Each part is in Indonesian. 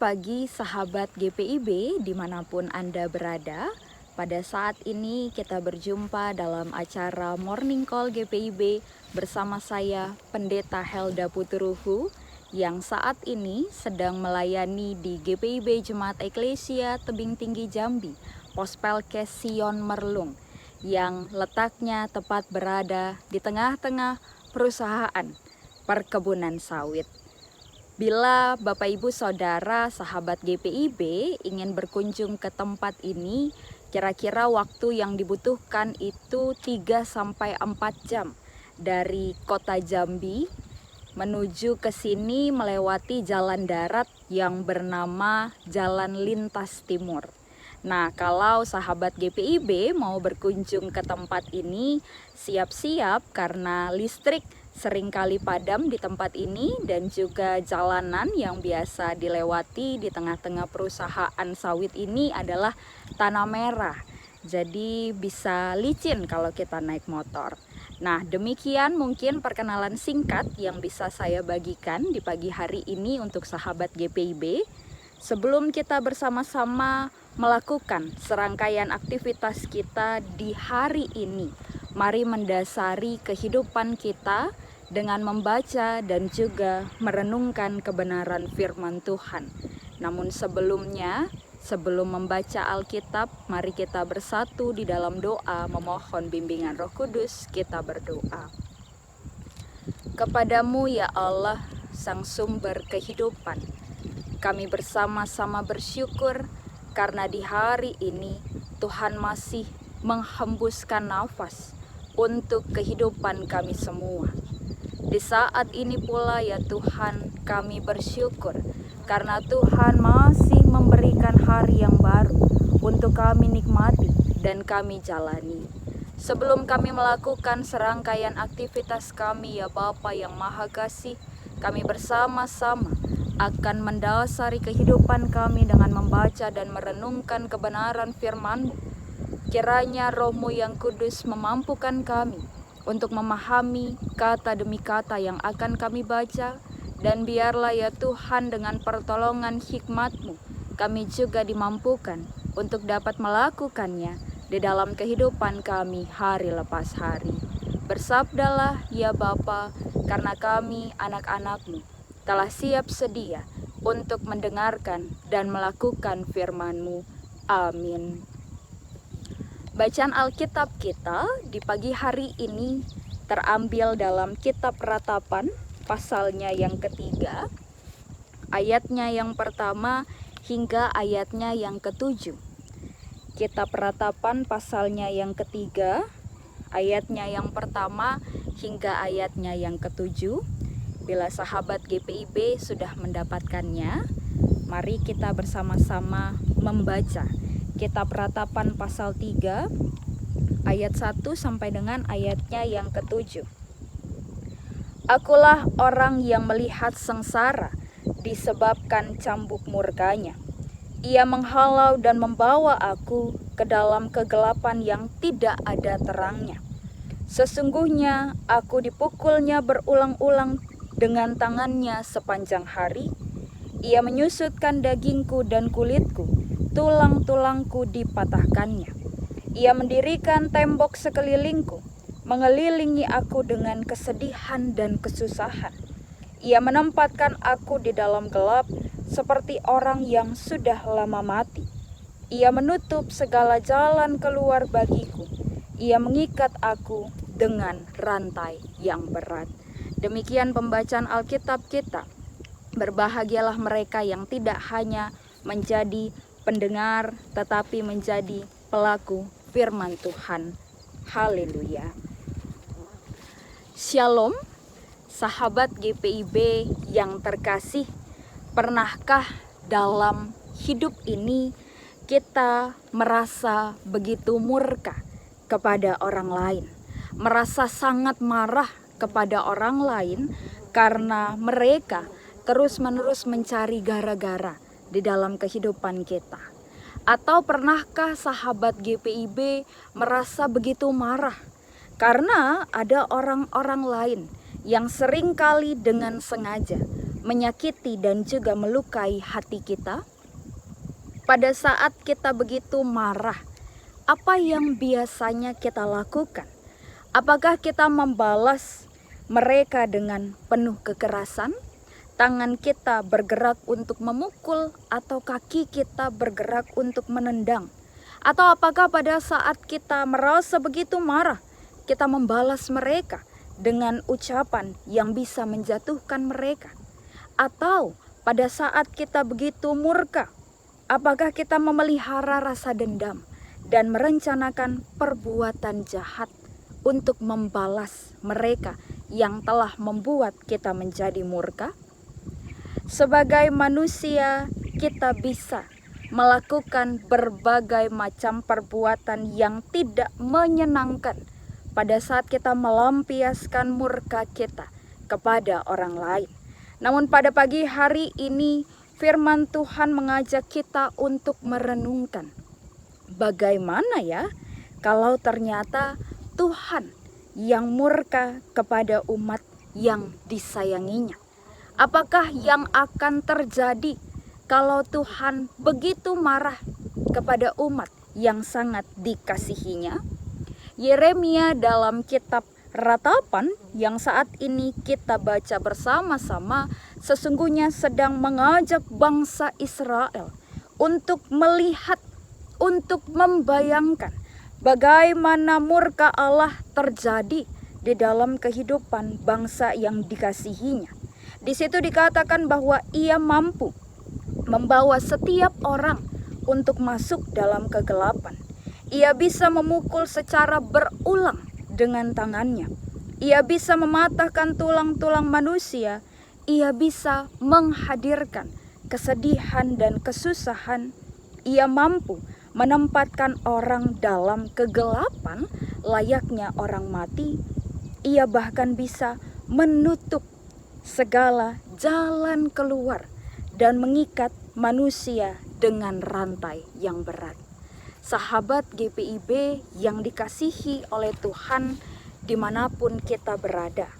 pagi sahabat GPIB dimanapun Anda berada. Pada saat ini kita berjumpa dalam acara Morning Call GPIB bersama saya Pendeta Helda Puturuhu yang saat ini sedang melayani di GPIB Jemaat Eklesia Tebing Tinggi Jambi, Pospelkes Sion Merlung, yang letaknya tepat berada di tengah-tengah perusahaan perkebunan sawit. Bila Bapak Ibu Saudara sahabat GPIB ingin berkunjung ke tempat ini, kira-kira waktu yang dibutuhkan itu 3-4 jam dari kota Jambi menuju ke sini melewati jalan darat yang bernama Jalan Lintas Timur. Nah, kalau sahabat GPIB mau berkunjung ke tempat ini, siap-siap karena listrik seringkali padam di tempat ini dan juga jalanan yang biasa dilewati di tengah-tengah perusahaan sawit ini adalah tanah merah. Jadi bisa licin kalau kita naik motor. Nah, demikian mungkin perkenalan singkat yang bisa saya bagikan di pagi hari ini untuk sahabat GPIB. Sebelum kita bersama-sama melakukan serangkaian aktivitas kita di hari ini, mari mendasari kehidupan kita dengan membaca dan juga merenungkan kebenaran firman Tuhan. Namun sebelumnya, sebelum membaca Alkitab, mari kita bersatu di dalam doa memohon bimbingan Roh Kudus. Kita berdoa. Kepadamu ya Allah, Sang Sumber kehidupan, kami bersama-sama bersyukur karena di hari ini Tuhan masih menghembuskan nafas untuk kehidupan kami semua. Di saat ini pula ya Tuhan, kami bersyukur karena Tuhan masih memberikan hari yang baru untuk kami nikmati dan kami jalani. Sebelum kami melakukan serangkaian aktivitas kami ya Bapa yang Maha Kasih, kami bersama-sama akan mendasari kehidupan kami dengan membaca dan merenungkan kebenaran firman-Mu. Kiranya Roh-Mu yang kudus memampukan kami untuk memahami kata demi kata yang akan kami baca, dan biarlah ya Tuhan dengan pertolongan hikmat-Mu kami juga dimampukan untuk dapat melakukannya di dalam kehidupan kami hari lepas hari. Bersabdalah ya Bapa, karena kami anak-anak-Mu telah siap sedia untuk mendengarkan dan melakukan firman-Mu. Amin. Bacaan Alkitab kita di pagi hari ini terambil dalam Kitab Ratapan pasalnya yang ketiga, ayatnya yang pertama hingga ayatnya yang ketujuh. Kitab Ratapan pasalnya yang ketiga, ayatnya yang pertama hingga ayatnya yang ketujuh. Bila sahabat GPIB sudah mendapatkannya, mari kita bersama-sama membaca Kitab Ratapan pasal 3 ayat 1 sampai dengan ayatnya yang ketujuh. Akulah orang yang melihat sengsara disebabkan cambuk murkanya. Ia menghalau dan membawa aku ke dalam kegelapan yang tidak ada terangnya. Sesungguhnya aku dipukulnya berulang-ulang dengan tangannya sepanjang hari. Ia menyusutkan dagingku dan kulitku, tulang-tulangku dipatahkannya. Ia mendirikan tembok sekelilingku, mengelilingi aku dengan kesedihan dan kesusahan. Ia menempatkan aku di dalam gelap seperti orang yang sudah lama mati. Ia menutup segala jalan keluar bagiku. Ia mengikat aku dengan rantai yang berat. Demikian pembacaan Alkitab kita. Berbahagialah mereka yang tidak hanya menjadi pendengar tetapi menjadi pelaku firman Tuhan. Haleluya. Shalom, sahabat GPIB yang terkasih. Pernahkah dalam hidup ini kita merasa begitu murka kepada orang lain? Merasa sangat marah kepada orang lain karena mereka terus-menerus mencari gara-gara di dalam kehidupan kita? Atau pernahkah sahabat GPIB merasa begitu marah karena ada orang-orang lain yang seringkali dengan sengaja menyakiti dan juga melukai hati kita? Pada saat kita begitu marah, apa yang biasanya kita lakukan? Apakah kita membalas mereka dengan penuh kekerasan? Tangan kita bergerak untuk memukul atau kaki kita bergerak untuk menendang? Atau apakah pada saat kita merasa begitu marah, kita membalas mereka dengan ucapan yang bisa menjatuhkan mereka? Atau pada saat kita begitu murka, apakah kita memelihara rasa dendam dan merencanakan perbuatan jahat untuk membalas mereka yang telah membuat kita menjadi murka? Sebagai manusia, kita bisa melakukan berbagai macam perbuatan yang tidak menyenangkan pada saat kita melampiaskan murka kita kepada orang lain. Namun pada pagi hari ini, firman Tuhan mengajak kita untuk merenungkan, bagaimana ya kalau ternyata Tuhan yang murka kepada umat yang disayanginya? Apakah yang akan terjadi kalau Tuhan begitu marah kepada umat yang sangat dikasihinya? Yeremia dalam kitab Ratapan yang saat ini kita baca bersama-sama sesungguhnya sedang mengajak bangsa Israel untuk melihat, untuk membayangkan bagaimana murka Allah terjadi di dalam kehidupan bangsa yang dikasihinya. Di situ dikatakan bahwa Ia mampu membawa setiap orang untuk masuk dalam kegelapan. Ia bisa memukul secara berulang dengan tangannya. Ia bisa mematahkan tulang-tulang manusia. Ia bisa menghadirkan kesedihan dan kesusahan. Ia mampu menempatkan orang dalam kegelapan layaknya orang mati. Ia bahkan bisa menutup segala jalan keluar dan mengikat manusia dengan rantai yang berat. Sahabat GPIB yang dikasihi oleh Tuhan dimanapun kita berada,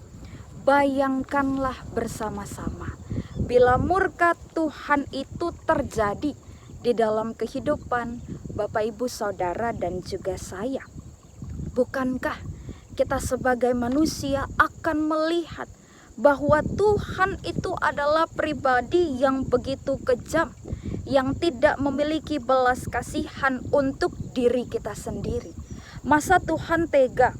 bayangkanlah bersama-sama bila murka Tuhan itu terjadi di dalam kehidupan Bapak Ibu Saudara dan juga saya. Bukankah kita sebagai manusia akan melihat bahwa Tuhan itu adalah pribadi yang begitu kejam, yang tidak memiliki belas kasihan untuk diri kita sendiri? Masa Tuhan tega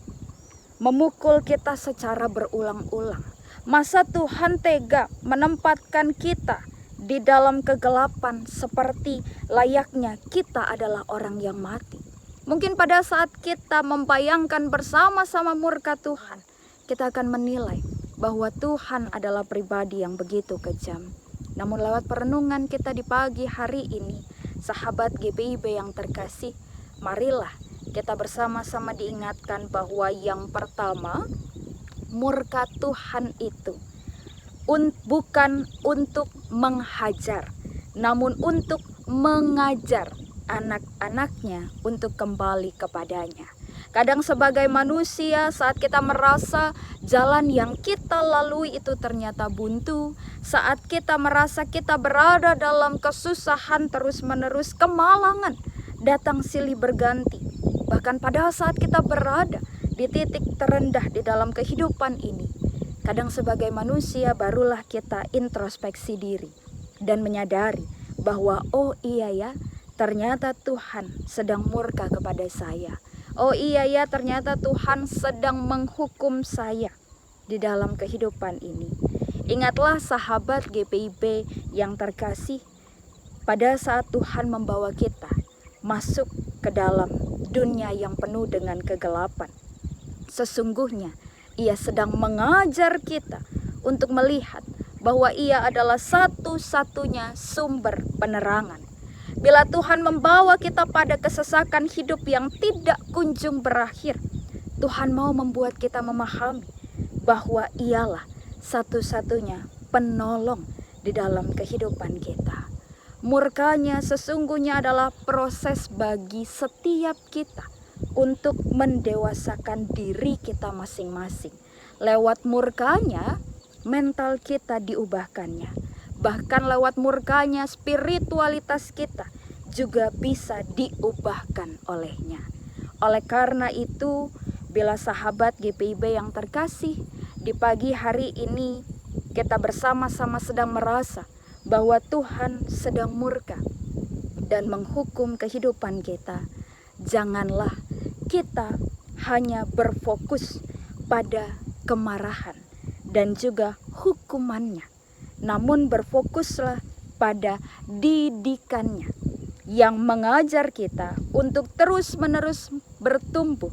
memukul kita secara berulang-ulang? Masa Tuhan tega menempatkan kita di dalam kegelapan seperti layaknya kita adalah orang yang mati? Mungkin pada saat kita membayangkan bersama-sama murka Tuhan, kita akan menilai bahwa Tuhan adalah pribadi yang begitu kejam. Namun lewat perenungan kita di pagi hari ini, sahabat GPIB yang terkasih, marilah kita bersama-sama diingatkan bahwa yang pertama, murka Tuhan itu bukan untuk menghajar, namun untuk mengajar anak-anaknya untuk kembali kepadanya. Kadang sebagai manusia, saat kita merasa jalan yang kita lalui itu ternyata buntu, saat kita merasa kita berada dalam kesusahan terus-menerus, kemalangan datang silih berganti. Bahkan pada saat kita berada di titik terendah di dalam kehidupan ini, kadang sebagai manusia barulah kita introspeksi diri dan menyadari bahwa oh iya ya, ternyata Tuhan sedang murka kepada saya. Oh iya ya, ternyata Tuhan sedang menghukum saya di dalam kehidupan ini. Ingatlah sahabat GPIB yang terkasih, pada saat Tuhan membawa kita masuk ke dalam dunia yang penuh dengan kegelapan, sesungguhnya Ia sedang mengajar kita untuk melihat bahwa Ia adalah satu-satunya sumber penerangan. Bila Tuhan membawa kita pada kesesakan hidup yang tidak kunjung berakhir, Tuhan mau membuat kita memahami bahwa Ialah satu-satunya penolong di dalam kehidupan kita. Murkanya sesungguhnya adalah proses bagi setiap kita untuk mendewasakan diri kita masing-masing. Lewat murkanya, mental kita diubahkannya. Bahkan lewat murkanya, spiritualitas kita juga bisa diubahkan olehnya. Oleh karena itu, bila sahabat GPIB yang terkasih, di pagi hari ini kita bersama-sama sedang merasa bahwa Tuhan sedang murka dan menghukum kehidupan kita. Janganlah kita hanya berfokus pada kemarahan dan juga hukumannya, namun berfokuslah pada didikannya yang mengajar kita untuk terus-menerus bertumbuh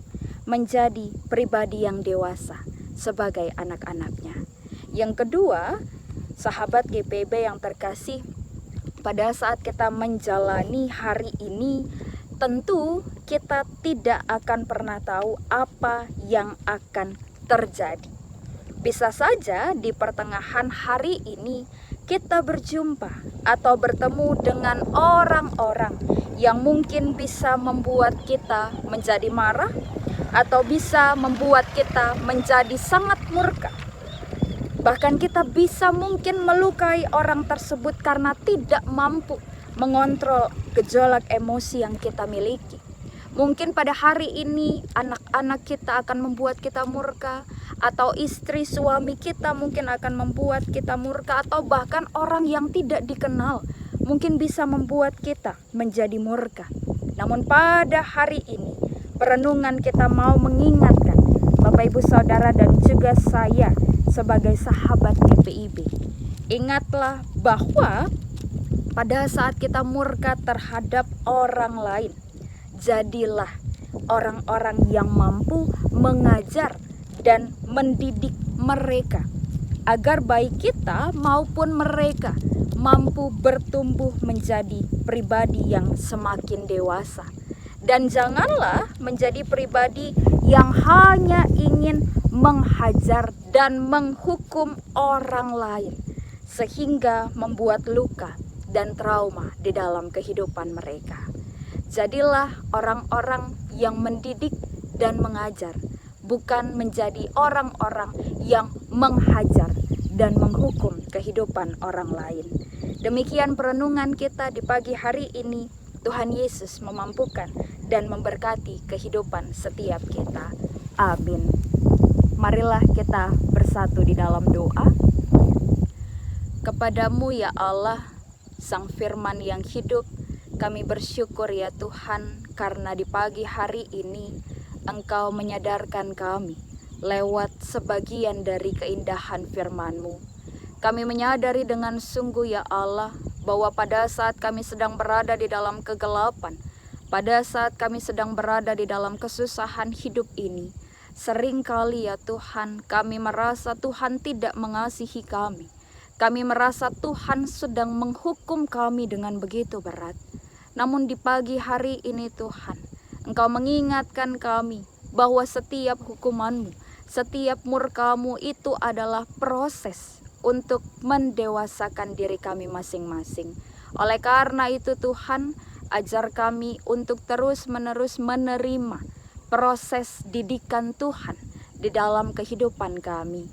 menjadi pribadi yang dewasa sebagai anak-anaknya. Yang kedua, sahabat GPIB yang terkasih, pada saat kita menjalani hari ini, tentu kita tidak akan pernah tahu apa yang akan terjadi. Bisa saja di pertengahan hari ini kita berjumpa atau bertemu dengan orang-orang yang mungkin bisa membuat kita menjadi marah atau bisa membuat kita menjadi sangat murka. Bahkan kita bisa mungkin melukai orang tersebut karena tidak mampu mengontrol gejolak emosi yang kita miliki. Mungkin pada hari ini anak-anak kita akan membuat kita murka, atau istri suami kita mungkin akan membuat kita murka, atau bahkan orang yang tidak dikenal mungkin bisa membuat kita menjadi murka. Namun pada hari ini perenungan kita mau mengingatkan Bapak Ibu Saudara dan juga saya sebagai sahabat GPIB. Ingatlah bahwa pada saat kita murka terhadap orang lain, jadilah orang-orang yang mampu mengajar dan mendidik mereka agar baik kita maupun mereka mampu bertumbuh menjadi pribadi yang semakin dewasa. Dan janganlah menjadi pribadi yang hanya ingin menghajar dan menghukum orang lain sehingga membuat luka dan trauma di dalam kehidupan mereka. Jadilah orang-orang yang mendidik dan mengajar, bukan menjadi orang-orang yang menghajar dan menghukum kehidupan orang lain. Demikian perenungan kita di pagi hari ini. Tuhan Yesus memampukan dan memberkati kehidupan setiap kita. Amin. Marilah kita bersatu di dalam doa. Kepadamu ya Allah, Sang Firman yang hidup, kami bersyukur ya Tuhan, karena di pagi hari ini Engkau menyadarkan kami lewat sebagian dari keindahan firman-Mu. Kami menyadari dengan sungguh ya Allah, bahwa pada saat kami sedang berada di dalam kegelapan, pada saat kami sedang berada di dalam kesusahan hidup ini, seringkali ya Tuhan, kami merasa Tuhan tidak mengasihi kami. Kami merasa Tuhan sedang menghukum kami dengan begitu berat. Namun di pagi hari ini Tuhan, Engkau mengingatkan kami bahwa setiap hukuman-Mu, setiap murka-Mu itu adalah proses untuk mendewasakan diri kami masing-masing. Oleh karena itu Tuhan, ajar kami untuk terus-menerus menerima proses didikan Tuhan di dalam kehidupan kami.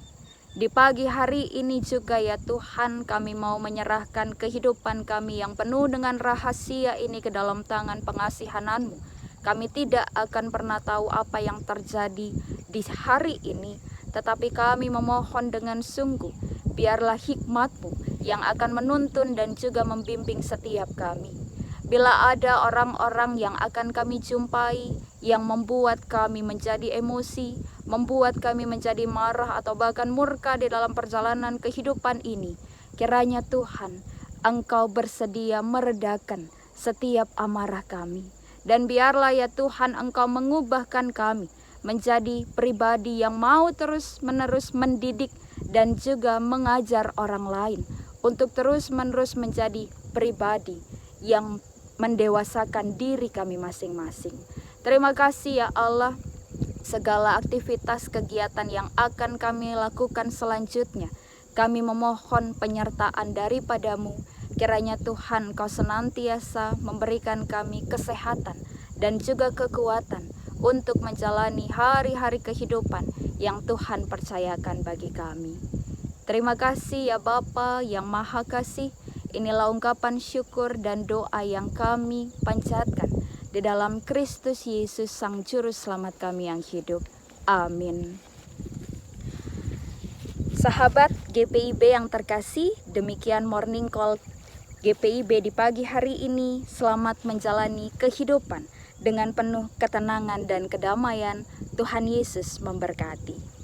Di pagi hari ini juga ya Tuhan, kami mau menyerahkan kehidupan kami yang penuh dengan rahasia ini ke dalam tangan pengasihan-Mu. Kami tidak akan pernah tahu apa yang terjadi di hari ini, tetapi kami memohon dengan sungguh, biarlah hikmat-Mu yang akan menuntun dan juga membimbing setiap kami. Bila ada orang-orang yang akan kami jumpai yang membuat kami menjadi emosi, membuat kami menjadi marah atau bahkan murka di dalam perjalanan kehidupan ini, kiranya Tuhan, Engkau bersedia meredakan setiap amarah kami. Dan biarlah ya Tuhan, Engkau mengubahkan kami menjadi pribadi yang mau terus-menerus mendidik dan juga mengajar orang lain untuk terus-menerus menjadi pribadi yang mendewasakan diri kami masing-masing. Terima kasih ya Allah, segala aktivitas kegiatan yang akan kami lakukan selanjutnya, kami memohon penyertaan daripada-Mu. Kiranya Tuhan, Kau senantiasa memberikan kami kesehatan dan juga kekuatan untuk menjalani hari-hari kehidupan yang Tuhan percayakan bagi kami. Terima kasih ya Bapa yang Maha Kasih. Inilah ungkapan syukur dan doa yang kami panjatkan di dalam Kristus Yesus Sang Juru Selamat kami yang hidup. Amin. Sahabat GPIB yang terkasih, demikian Morning Call GPIB di pagi hari ini. Selamat menjalani kehidupan dengan penuh ketenangan dan kedamaian. Tuhan Yesus memberkati.